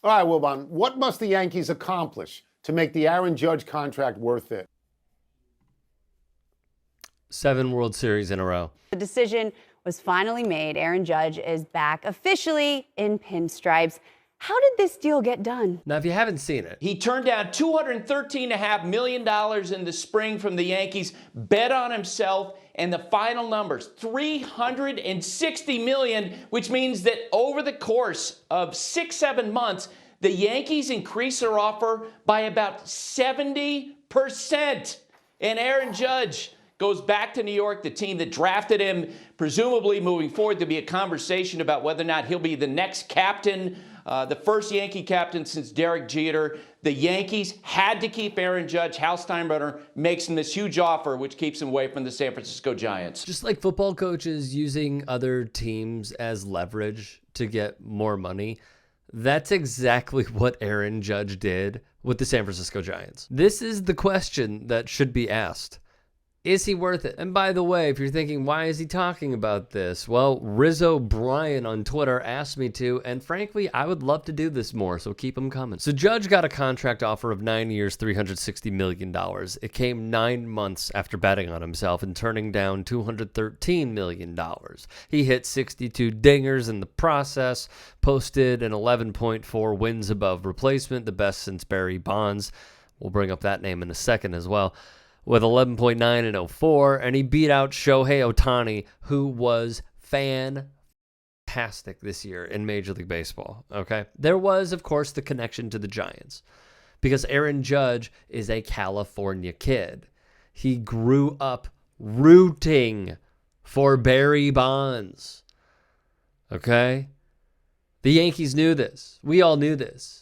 All right, Wilbon, what must the Yankees accomplish to make the Aaron Judge contract worth it? 7 World Series in a row. The decision was finally made. Aaron Judge is back officially in pinstripes. How did this deal get done? Now, if you haven't seen it, he turned down $213.5 million in the spring from the Yankees, bet on himself, and the final numbers, $360 million, which means that over the course of 6-7 months, the Yankees increased their offer by about 70%. And Aaron Judge goes back to New York, the team that drafted him, presumably moving forward to be a conversation about whether or not he'll be the next captain, the first Yankee captain since Derek Jeter. The Yankees had to keep Aaron Judge. Hal Steinbrenner makes him this huge offer, which keeps him away from the San Francisco Giants. Just like football coaches using other teams as leverage to get more money, that's exactly what Aaron Judge did with the San Francisco Giants. This is the question that should be asked. Is he worth it? And by the way, if you're thinking, why is he talking about this? Well, Rizzo Brian on Twitter asked me to, and frankly, I would love to do this more, so keep them coming. So Judge got a contract offer of 9 years, $360 million. It came 9 months after betting on himself and turning down $213 million. He hit 62 dingers in the process, posted an 11.4 wins above replacement, the best since Barry Bonds. We'll bring up that name in a second as well, with 11.9 and 04, and he beat out Shohei Ohtani, who was fantastic this year in Major League Baseball, okay? There was, of course, the connection to the Giants, because Aaron Judge is a California kid. He grew up rooting for Barry Bonds, okay? The Yankees knew this. We all knew this.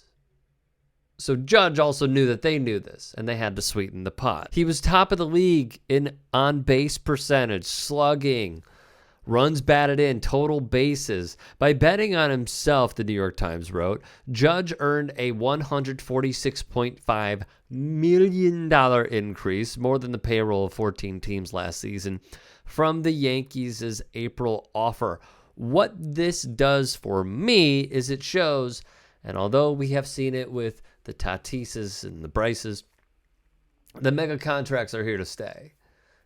So Judge also knew that they knew this, and they had to sweeten the pot. He was top of the league in on-base percentage, slugging, runs batted in, total bases. By betting on himself, the New York Times wrote, Judge earned a $146.5 million increase, more than the payroll of 14 teams last season, from the Yankees' April offer. What this does for me is it shows, and although we have seen it with the Tatises and the Bryces, the mega contracts are here to stay.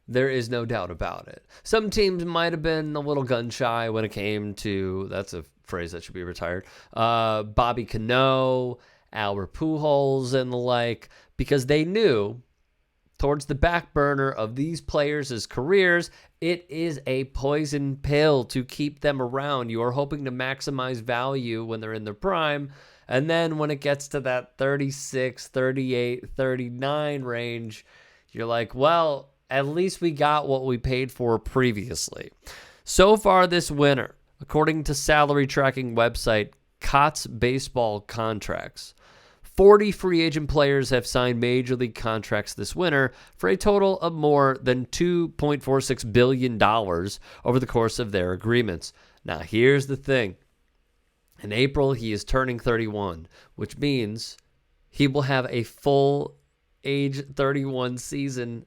There is no doubt about it. Some teams might have been a little gun shy when it came to, that's a phrase that should be retired, Bobby Cano, Albert Pujols, and the like, because they knew towards the back burner of these players' careers, it is a poison pill to keep them around. You are hoping to maximize value when they're in their prime. And then when it gets to that 36, 38, 39 range, you're like, well, at least we got what we paid for previously. So far this winter, according to salary tracking website Cots Baseball Contracts, 40 free agent players have signed major league contracts this winter for a total of more than $2.46 billion over the course of their agreements. Now, here's the thing. In April, he is turning 31, which means he will have a full age 31 season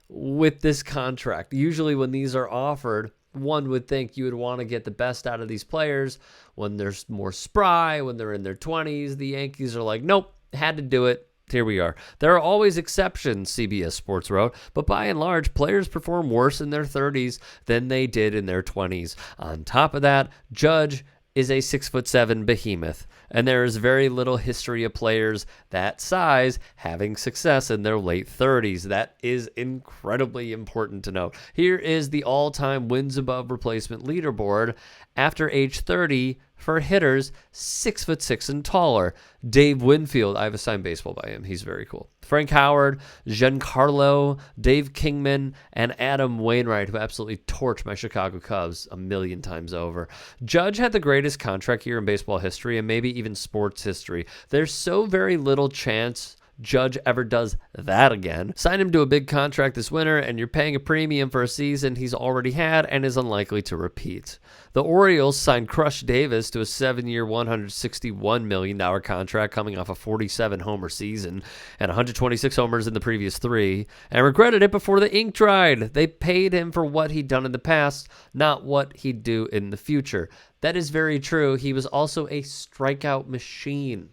with this contract. Usually when these are offered, one would think you would want to get the best out of these players when they're more spry, when they're in their 20s. The Yankees are like, nope, had to do it. Here we are. There are always exceptions, CBS Sports wrote, but by and large, players perform worse in their 30s than they did in their 20s. On top of that, Judge is a 6'7" behemoth, and there is very little history of players that size having success in their late 30s. That is incredibly important to note. Here is the all-time wins above replacement leaderboard after age 30 for hitters 6'6" and taller. Dave Winfield, I have a signed baseball by him. He's very cool. Frank Howard, Giancarlo, Dave Kingman, and Adam Wainwright, who absolutely torched my Chicago Cubs a million times over. Judge had the greatest contract year in baseball history and maybe even sports history. There's so very little chance Judge ever does that again. Sign him to a big contract this winter, and you're paying a premium for a season he's already had and is unlikely to repeat. The Orioles signed Crush Davis to a 7-year, $161 million contract coming off a 47-homer season and 126 homers in the previous 3, and regretted it before the ink dried. They paid him for what he'd done in the past, not what he'd do in the future. That is very true. He was also a strikeout machine.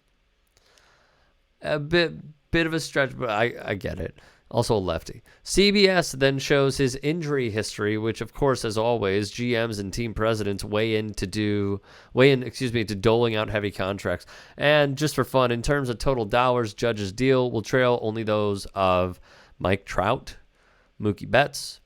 a bit of a stretch, but I get it. Also a lefty. CBS then shows his injury history, which of course, as always, GMs and team presidents weigh in to doling out heavy contracts. And just for fun, in terms of total dollars, Judge's deal will trail only those of Mike Trout, Mookie Betts.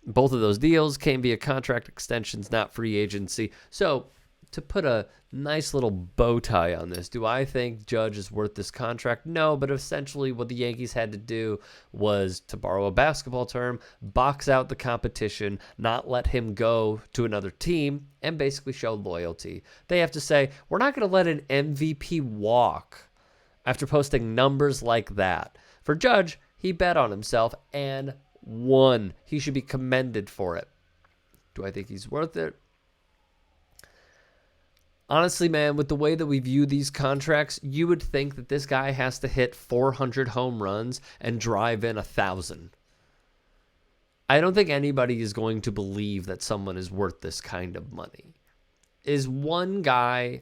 Both of those deals came via contract extensions, not free agency. So to put a nice little bow tie on this, do I think Judge is worth this contract? No, but essentially what the Yankees had to do was, to borrow a basketball term, box out the competition, not let him go to another team, and basically show loyalty. They have to say, we're not going to let an MVP walk after posting numbers like that. For Judge, he bet on himself and won. He should be commended for it. Do I think he's worth it? Honestly, man, with the way that we view these contracts, you would think that this guy has to hit 400 home runs and drive in 1,000. I don't think anybody is going to believe that someone is worth this kind of money. Is one guy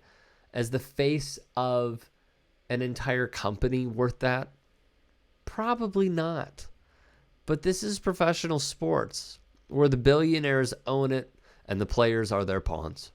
as the face of an entire company worth that? Probably not. But this is professional sports where the billionaires own it and the players are their pawns.